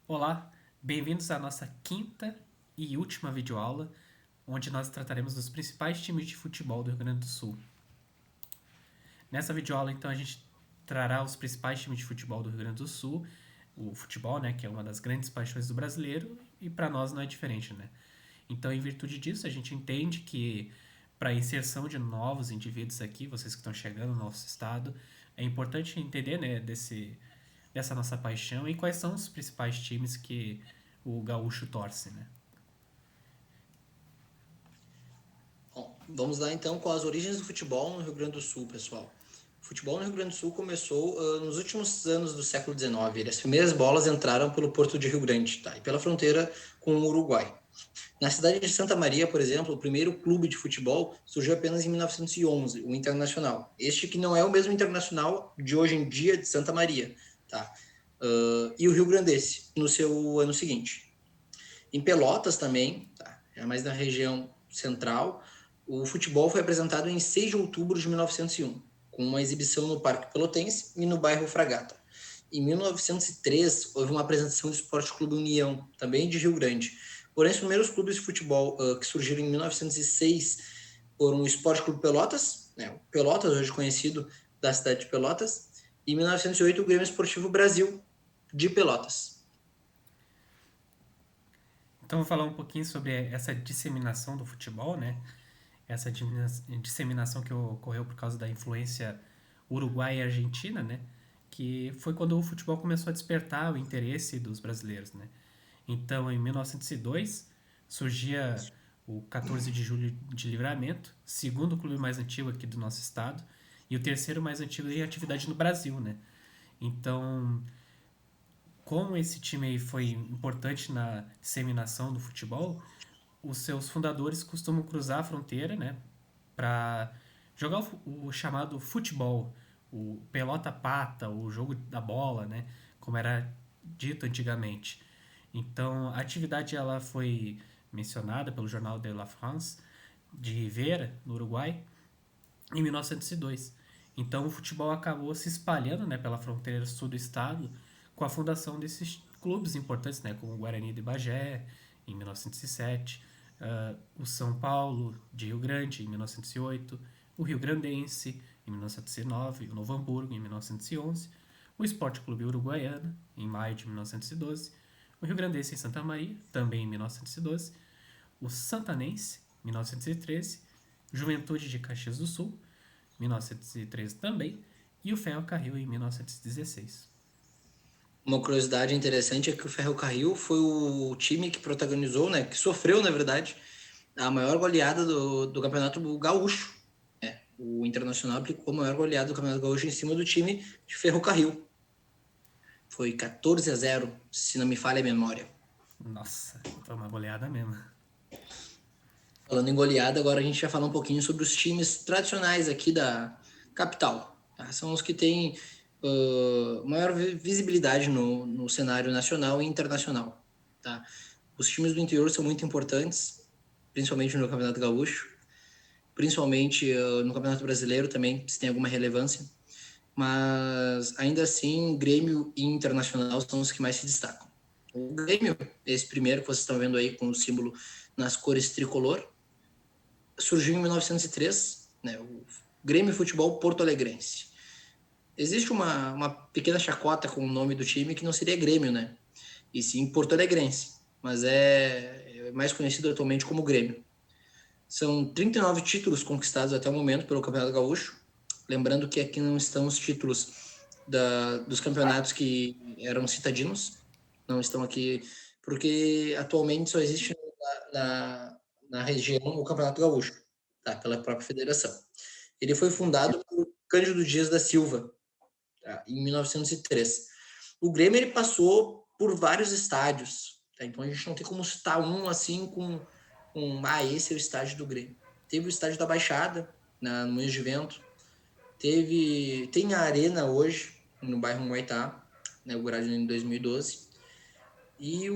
Olá, bem-vindos à nossa quinta e última videoaula, onde nós trataremos dos principais times de futebol do Rio Grande do Sul. Nessa videoaula, então, a gente trará os principais times de futebol do Rio Grande do Sul, o futebol, né, que é uma das grandes paixões do brasileiro, e para nós não é diferente, né? Então, em virtude disso, a gente entende que para a inserção de novos indivíduos aqui, vocês que estão chegando no nosso estado, é importante entender, né, dessa nossa paixão e quais são os principais times que o gaúcho torce, né? Bom, vamos lá então com as origens do futebol no Rio Grande do Sul, pessoal. O futebol no Rio Grande do Sul começou nos últimos anos do século XIX. As primeiras bolas entraram pelo Porto de Rio Grande, tá? E pela fronteira com o Uruguai. Na cidade de Santa Maria, por exemplo, o primeiro clube de futebol surgiu apenas em 1911, o Internacional. Este que não é o mesmo Internacional de hoje em dia de Santa Maria, tá? E o Rio Grandense, no seu ano seguinte. Em Pelotas também, tá? É mais na região central, o futebol foi apresentado em 6 de outubro de 1901, com uma exibição no Parque Pelotense e no bairro Fragata. Em 1903, houve uma apresentação do Esporte Clube União, também de Rio Grande. Porém, os primeiros clubes de futebol que surgiram em 1906 foram o Esporte Clube Pelotas, né, o Pelotas, hoje conhecido da cidade de Pelotas, e em 1908 o Grêmio Esportivo Brasil de Pelotas. Então, vou falar um pouquinho sobre essa disseminação do futebol, né? Essa disseminação que ocorreu por causa da influência uruguaia e argentina, né? Que foi quando o futebol começou a despertar o interesse dos brasileiros, né? Então, em 1902, surgia o 14 de julho de Livramento, segundo clube mais antigo aqui do nosso estado, e o terceiro mais antigo em atividade no Brasil, né? Então, como esse time aí foi importante na disseminação do futebol, os seus fundadores costumam cruzar a fronteira, né, para jogar o chamado futebol, o pelota pata, o jogo da bola, né, como era dito antigamente. Então, a atividade ela foi mencionada pelo jornal de La France de Rivera, no Uruguai, em 1902. Então, o futebol acabou se espalhando, né, pela fronteira sul do estado com a fundação desses clubes importantes, né, como o Guarani de Bagé, em 1907, o São Paulo de Rio Grande, em 1908, o Rio Grandense, em 1909, o Novo Hamburgo, em 1911, o Esporte Clube Uruguaiana, em maio de 1912, o Rio Grandense em Santa Maria, também em 1912, o Santanense, 1913, Juventude de Caxias do Sul, 1913 também, e o Ferrocarril em 1916. Uma curiosidade interessante é que o Ferrocarril foi o time que protagonizou, né, que sofreu, na verdade, a maior goleada do Campeonato Gaúcho. O Internacional aplicou a maior goleada do Campeonato Gaúcho em cima do time de Ferrocarril. Foi 14-0, se não me falha a memória. Nossa, foi uma goleada mesmo. Falando em goleada, agora a gente vai falar um pouquinho sobre os times tradicionais aqui da capital. Tá? São os que têm maior visibilidade no cenário nacional e internacional. Tá? Os times do interior são muito importantes, principalmente no Campeonato Gaúcho, principalmente no Campeonato Brasileiro também, se tem alguma relevância. Mas ainda assim, Grêmio e Internacional são os que mais se destacam. O Grêmio, esse primeiro que vocês estão vendo aí com o símbolo nas cores tricolor, surgiu em 1903, né, o Grêmio Futebol Porto Alegrense. Existe uma pequena chacota com o nome do time que não seria Grêmio, né? E sim Porto Alegrense, mas é mais conhecido atualmente como Grêmio. São 39 títulos conquistados até o momento pelo Campeonato Gaúcho. Lembrando que aqui não estão os títulos dos campeonatos que eram citadinos, não estão aqui, porque atualmente só existe na região o Campeonato Gaúcho, tá? Pela própria federação. Ele foi fundado por Cândido Dias da Silva, tá? Em 1903. O Grêmio ele passou por vários estádios, tá? Então a gente não tem como citar um assim esse é o estádio do Grêmio. Teve o estádio da Baixada, no Moinhos de Vento. Tem a Arena hoje, no bairro Humaitá, inaugurado em 2012. E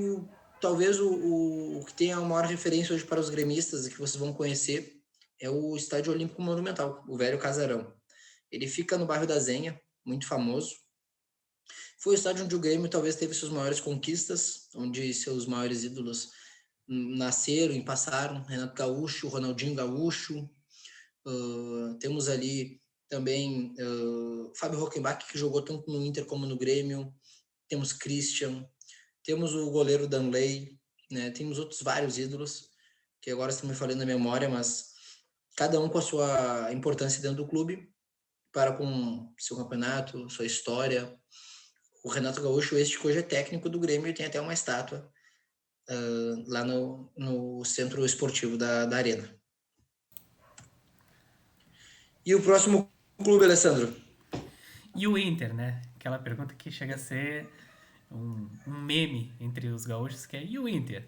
talvez o que tenha a maior referência hoje para os gremistas, que vocês vão conhecer, é o Estádio Olímpico Monumental, o Velho Casarão. Ele fica no bairro da Zenha, muito famoso. Foi o estádio onde o Grêmio talvez teve suas maiores conquistas, onde seus maiores ídolos nasceram e passaram. Renato Gaúcho, Ronaldinho Gaúcho. Temos ali também Fábio Rockenbach, que jogou tanto no Inter como no Grêmio. Temos Christian. Temos o goleiro Danley, né? Temos outros vários ídolos, que agora estão me falando na memória, mas cada um com a sua importância dentro do clube, para com seu campeonato, sua história. O Renato Gaúcho, este que hoje é técnico do Grêmio, e tem até uma estátua lá no centro esportivo da Arena. E o próximo clube, Alessandro? E o Inter, né? Aquela pergunta que chega a ser um meme entre os gaúchos, que é e o Inter?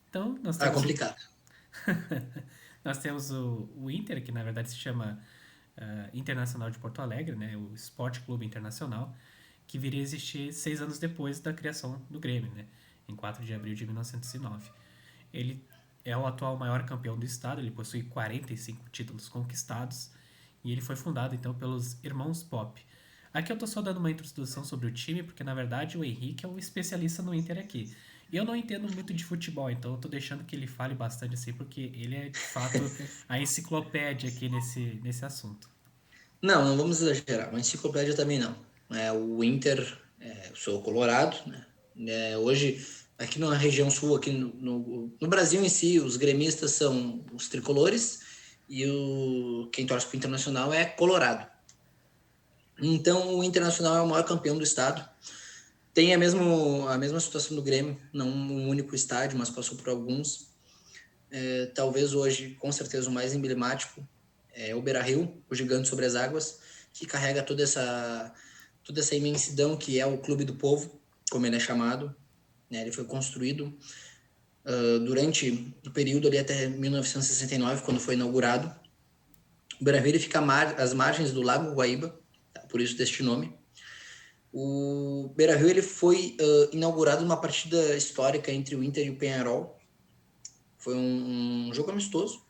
Então, nós Ah, temos complicado. nós temos o Inter, que na verdade se chama Internacional de Porto Alegre, né? O Esporte Clube Internacional, que viria a existir 6 anos depois da criação do Grêmio, né? Em 4 de abril de 1909. Ele é o atual maior campeão do estado, ele possui 45 títulos conquistados e ele foi fundado então pelos irmãos Pop. Aqui eu tô só dando uma introdução sobre o time, porque na verdade o Henrique é o especialista no Inter aqui. Eu não entendo muito de futebol, então eu tô deixando que ele fale bastante assim, porque ele é de fato a enciclopédia aqui nesse assunto. Não vamos exagerar. Uma enciclopédia também não. O Inter, eu sou colorado, né? Hoje, aqui na região sul, aqui no Brasil em si, os gremistas são os tricolores e quem torce para o Internacional é colorado. Então, o Internacional é o maior campeão do estado. Tem a mesma situação do Grêmio, não um único estádio, mas passou por alguns. Talvez hoje, com certeza, o mais emblemático é o Beira-Rio, o gigante sobre as águas, que carrega toda essa imensidão que é o Clube do Povo, como ele é chamado. Né? Ele foi construído durante o período ali até 1969, quando foi inaugurado. O Beira-Rio fica às margens do Lago Guaíba, tá? Por isso deste nome. O Beira-Rio ele foi inaugurado numa partida histórica entre o Inter e o Peñarol. Foi um jogo amistoso.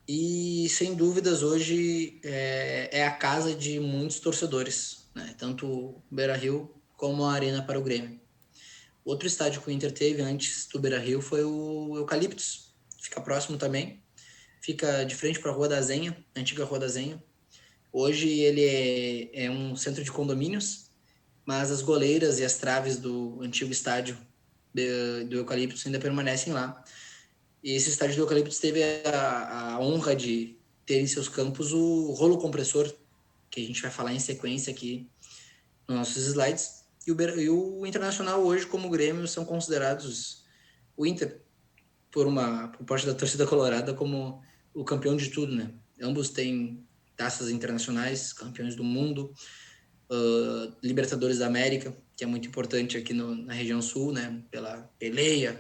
E, sem dúvidas, hoje é a casa de muitos torcedores, né? Tanto o Beira-Rio como a Arena para o Grêmio. Outro estádio que o Inter teve antes do Beira-Rio foi o Eucaliptus. Fica próximo também. Fica de frente para a Rua da Zenha, a antiga Rua da Zenha. Hoje ele é um centro de condomínios, mas as goleiras e as traves do antigo estádio do Eucaliptus ainda permanecem lá. E esse estádio do Eucaliptus teve a honra de ter em seus campos o rolo compressor, que a gente vai falar em sequência aqui nos nossos slides. E o Internacional hoje, como o Grêmio, são considerados o Inter, por parte da torcida colorada, como o campeão de tudo, né? Ambos têm taças internacionais, campeões do mundo, Libertadores da América, que é muito importante aqui na região sul, né? Pela peleja.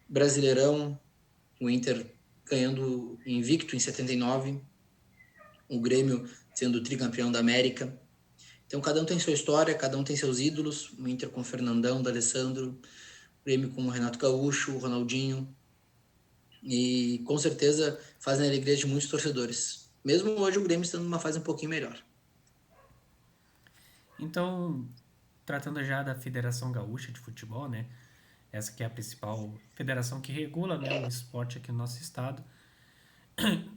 Brasileirão, o Inter ganhando invicto em 79, o Grêmio sendo tricampeão da América. Então, cada um tem sua história, cada um tem seus ídolos. O Inter com o Fernandão, D'Alessandro, o Grêmio com o Renato Gaúcho, o Ronaldinho. E, com certeza, fazem a alegria de muitos torcedores. Mesmo hoje, o Grêmio estando numa fase um pouquinho melhor. Então, tratando já da Federação Gaúcha de Futebol, né? Essa que é a principal federação que regula, né, o esporte aqui no nosso estado.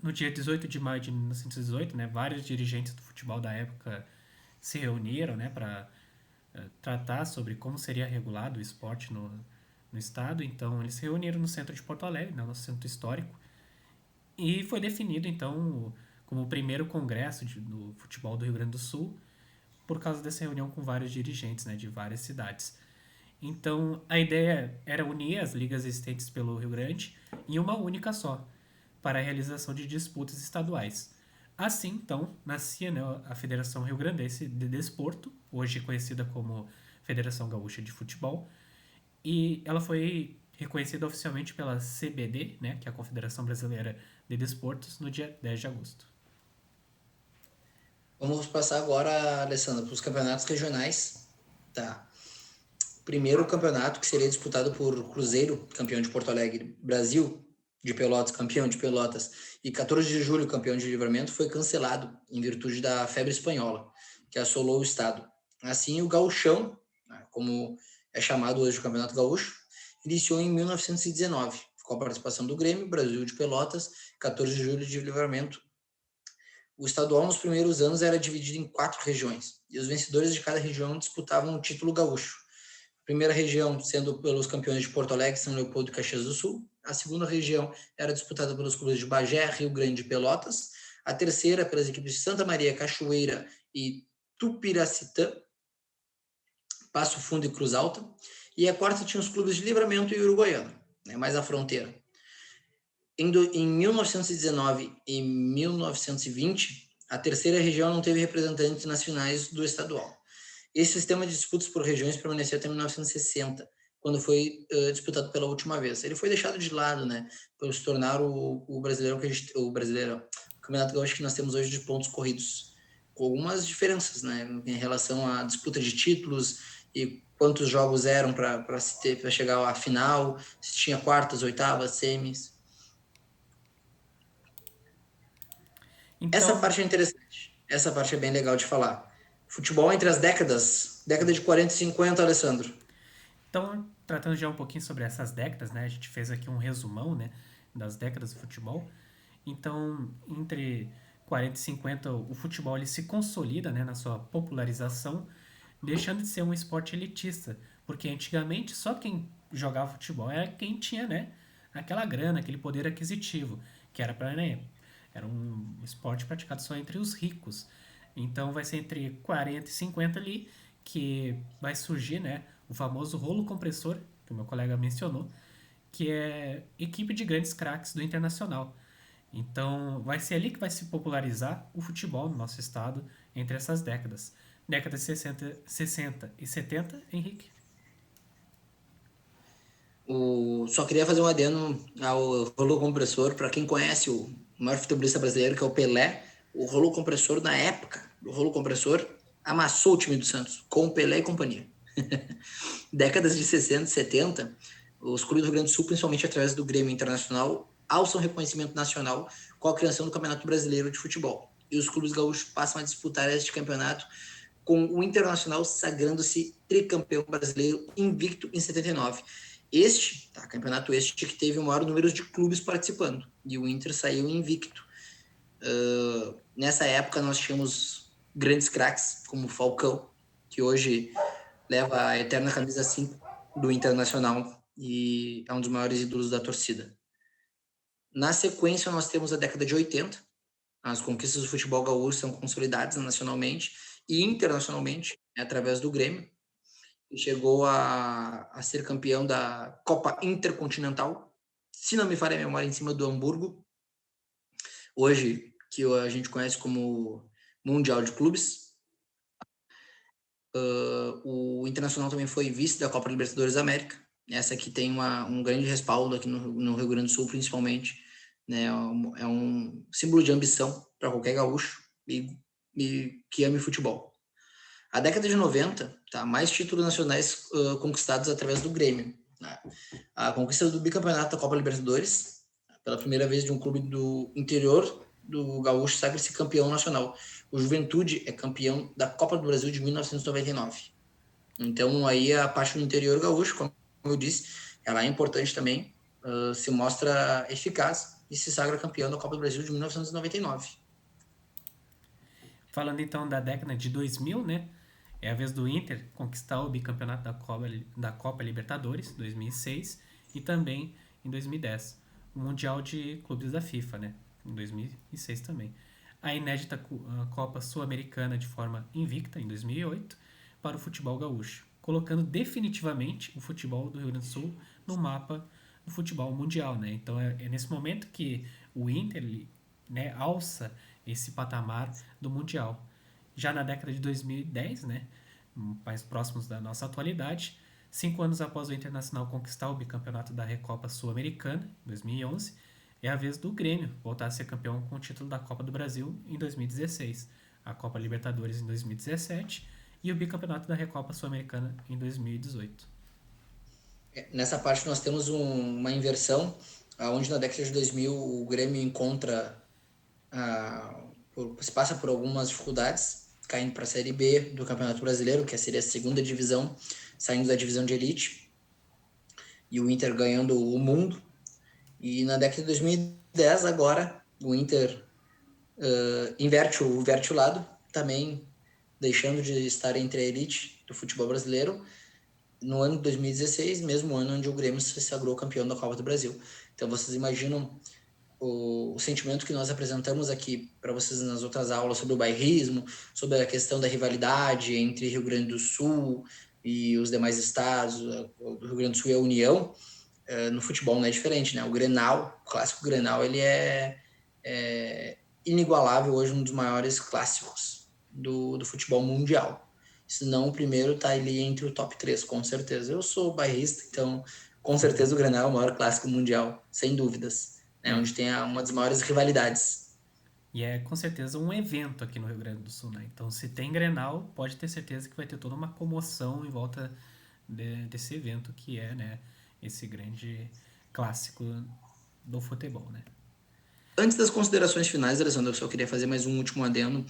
No dia 18 de maio de 1918, né, vários dirigentes do futebol da época se reuniram, né, para tratar sobre como seria regulado o esporte no estado. Então, eles se reuniram no centro de Porto Alegre, né, no centro histórico, e foi definido, então, como o primeiro congresso do futebol do Rio Grande do Sul, por causa dessa reunião com vários dirigentes, né, de várias cidades. Então, a ideia era unir as ligas existentes pelo Rio Grande em uma única só, para a realização de disputas estaduais. Assim, então, nascia, né, a Federação Rio Grandense de Desporto, hoje conhecida como Federação Gaúcha de Futebol, e ela foi reconhecida oficialmente pela CBD, né, que é a Confederação Brasileira de Desportos, no dia 10 de agosto. Vamos passar agora, Alessandro, para os campeonatos regionais. Tá. Primeiro campeonato, que seria disputado por Cruzeiro, campeão de Porto Alegre, Brasil de Pelotas, campeão de Pelotas, e 14 de julho, campeão de Livramento, foi cancelado em virtude da febre espanhola. que assolou o estado. Assim, o gauchão, né, como é chamado hoje o Campeonato Gaúcho, iniciou em 1919, com a participação do Grêmio, Brasil de Pelotas, 14 de julho de Livramento. O estadual nos primeiros anos era dividido em 4 regiões, e os vencedores de cada região disputavam o título gaúcho. A primeira região sendo pelos campeões de Porto Alegre, São Leopoldo e Caxias do Sul. A segunda região era disputada pelos clubes de Bagé, Rio Grande e Pelotas. A terceira pelas equipes de Santa Maria, Cachoeira e Tupiracitã, Passo Fundo e Cruz Alta. E a quarta tinha os clubes de Livramento e Uruguaiana, né, mais à fronteira. Em 1919 e 1920, a terceira região não teve representantes nas finais do estadual. Esse sistema de disputas por regiões permaneceu até 1960, quando foi disputado pela última vez. Ele foi deixado de lado, né, para se tornar o brasileiro o Campeonato Gaúcho que nós temos hoje de pontos corridos, com algumas diferenças, né, em relação à disputa de títulos e quantos jogos eram para chegar à final, se tinha quartas, oitavas, semis. Essa Então, parte é interessante. Essa parte é bem legal de falar. Futebol entre as década de 40 e 50, Alessandro. então, tratando já um pouquinho sobre essas décadas, né? A gente fez aqui um resumão, né, das décadas do futebol. Então, entre 40 e 50, o futebol ele se consolida, né, na sua popularização, deixando de ser um esporte elitista, porque antigamente só quem jogava futebol era quem tinha, né, aquela grana, aquele poder aquisitivo, que era para, né, era um esporte praticado só entre os ricos. Então vai ser entre 40 e 50 ali que vai surgir, né, o famoso rolo compressor, que o meu colega mencionou, que é equipe de grandes craques do Internacional. Então, vai ser ali que vai se popularizar o futebol no nosso estado entre essas décadas. Décadas de 60 e 70, Henrique. Só queria fazer um adendo ao rolo compressor. Para quem conhece o maior futebolista brasileiro, que é o Pelé, o rolo compressor, na época do rolo compressor, amassou o time do Santos, com o Pelé e companhia. Décadas de 60 e 70, os clubes do Rio Grande do Sul, principalmente através do Grêmio Internacional, alçam reconhecimento nacional com a criação do Campeonato Brasileiro de Futebol. E os clubes gaúchos passam a disputar este campeonato, com o Internacional sagrando-se tricampeão brasileiro invicto em 79. Campeonato este que teve o maior número de clubes participando, e o Inter saiu invicto. Nessa época nós tínhamos grandes craques, como o Falcão, que hoje leva a eterna camisa 5 do Internacional e é um dos maiores ídolos da torcida. Na sequência, nós temos a década de 80. As conquistas do futebol gaúcho são consolidadas nacionalmente e internacionalmente, através do Grêmio, que chegou a ser campeão da Copa Intercontinental, se não me falha a memória, em cima do Hamburgo, hoje que a gente conhece como Mundial de Clubes. O Internacional também foi vice da Copa Libertadores da América. Essa aqui tem um grande respaldo aqui no Rio Grande do Sul, principalmente. Né? É um símbolo de ambição para qualquer gaúcho e que ame futebol. A década de 90, tá? Mais títulos nacionais conquistados através do Grêmio. Né? A conquista do bicampeonato da Copa Libertadores, pela primeira vez de um clube do interior do gaúcho, sagra-se campeão nacional. O Juventude é campeão da Copa do Brasil de 1999. Então, aí a parte do interior gaúcho, como eu disse, ela é importante também, se mostra eficaz e se sagra campeão da Copa do Brasil de 1999. Falando então da década de 2000, né? É a vez do Inter conquistar o bicampeonato da Copa Libertadores, 2006, e também em 2010, o Mundial de Clubes da FIFA, né? Em 2006 também. A inédita Copa Sul-Americana de forma invicta, em 2008, para o futebol gaúcho, colocando definitivamente o futebol do Rio Grande do Sul no mapa do futebol mundial, né? Então é nesse momento que o Inter, né, alça esse patamar do mundial. Já na década de 2010, né, mais próximos da nossa atualidade, 5 anos após o Internacional conquistar o bicampeonato da Recopa Sul-Americana, em 2011, é a vez do Grêmio voltar a ser campeão com o título da Copa do Brasil em 2016, a Copa Libertadores em 2017 e o bicampeonato da Recopa Sul-Americana em 2018. Nessa parte nós temos uma inversão, onde na década de 2000 o Grêmio se passa por algumas dificuldades, caindo para a Série B do Campeonato Brasileiro, que seria a segunda divisão, saindo da divisão de elite, e o Inter ganhando o mundo. E na década de 2010, agora, o Inter inverte o lado, também deixando de estar entre a elite do futebol brasileiro, no ano de 2016, mesmo ano onde o Grêmio se sagrou campeão da Copa do Brasil. Então vocês imaginam o sentimento que nós apresentamos aqui para vocês nas outras aulas sobre o bairrismo, sobre a questão da rivalidade entre Rio Grande do Sul e os demais estados, do Rio Grande do Sul e a União, no futebol não é diferente, né? O Grenal, o clássico Grenal, ele é inigualável hoje, um dos maiores clássicos do futebol mundial. Se não, o primeiro está ali entre o top 3, com certeza. Eu sou bairrista, então com certeza o Grenal é o maior clássico mundial, sem dúvidas, né? Onde tem uma das maiores rivalidades. E é com certeza um evento aqui no Rio Grande do Sul, né? Então, se tem Grenal, pode ter certeza que vai ter toda uma comoção em volta desse evento que é, né, esse grande clássico do futebol, né? Antes das considerações finais, Alessandro, eu só queria fazer mais um último adendo.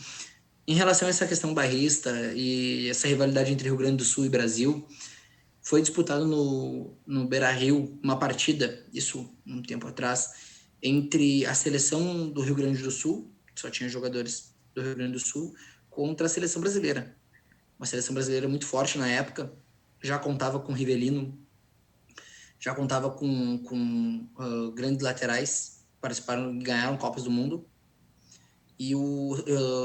Em relação a essa questão bairrista e essa rivalidade entre Rio Grande do Sul e Brasil, foi disputado no Beira-Rio uma partida, isso um tempo atrás, entre a seleção do Rio Grande do Sul, que só tinha jogadores do Rio Grande do Sul, contra a seleção brasileira. Uma seleção brasileira muito forte na época, já contava com Rivelino, já contava com grandes laterais, participaram e ganharam Copas do Mundo, e o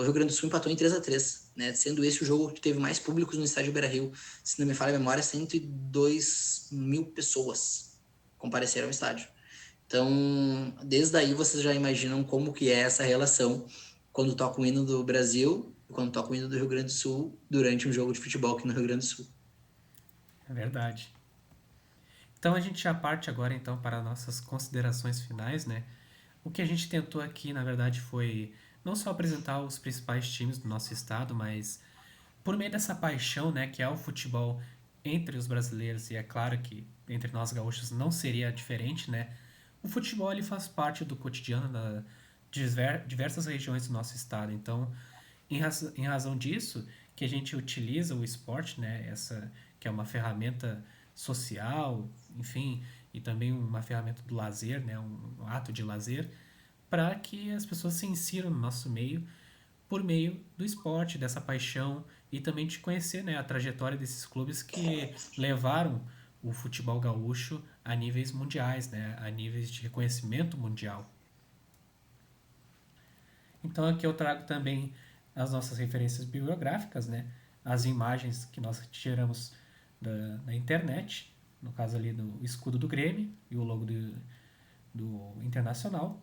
Rio Grande do Sul empatou em 3-3, né? Sendo esse o jogo que teve mais públicos no estádio Beira-Rio. Se não me falha a memória, 102 mil pessoas compareceram ao estádio. Então, desde aí vocês já imaginam como que é essa relação quando toca o hino do Brasil e quando toca o hino do Rio Grande do Sul durante um jogo de futebol aqui no Rio Grande do Sul. É verdade. Então a gente já parte agora então para nossas considerações finais, né? O que a gente tentou aqui, na verdade, foi não só apresentar os principais times do nosso estado, mas por meio dessa paixão, né, que é o futebol entre os brasileiros, e é claro que entre nós gaúchos não seria diferente, né? O futebol ele faz parte do cotidiano de diversas regiões do nosso estado. Então, em razão disso, que a gente utiliza o esporte, né, essa que é uma ferramenta social, enfim, e também uma ferramenta do lazer, né, um ato de lazer, para que as pessoas se insiram no nosso meio por meio do esporte, dessa paixão e também de conhecer, né, a trajetória desses clubes que levaram o futebol gaúcho a níveis mundiais, né, a níveis de reconhecimento mundial. Então aqui eu trago também as nossas referências bibliográficas, né, as imagens que nós tiramos da internet, no caso ali do escudo do Grêmio e o logo do Internacional,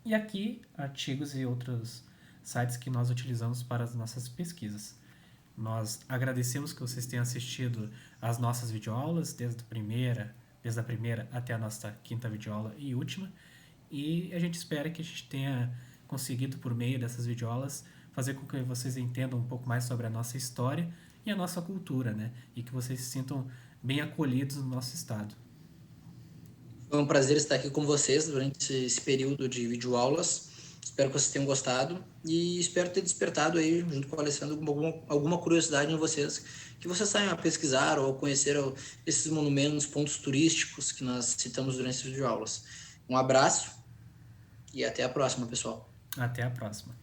e aqui artigos e outros sites que nós utilizamos para as nossas pesquisas. Nós agradecemos que vocês tenham assistido às nossas videoaulas, desde a primeira até a nossa quinta videoaula e última, e a gente espera que a gente tenha conseguido, por meio dessas videoaulas, fazer com que vocês entendam um pouco mais sobre a nossa história e a nossa cultura, né? E que vocês se sintam bem acolhidos no nosso estado. Foi um prazer estar aqui com vocês durante esse período de videoaulas. Espero que vocês tenham gostado e espero ter despertado aí, junto com o Alessandro, alguma curiosidade em vocês, que vocês saiam a pesquisar ou conhecer esses monumentos, pontos turísticos que nós citamos durante as videoaulas. Um abraço e até a próxima, pessoal. Até a próxima.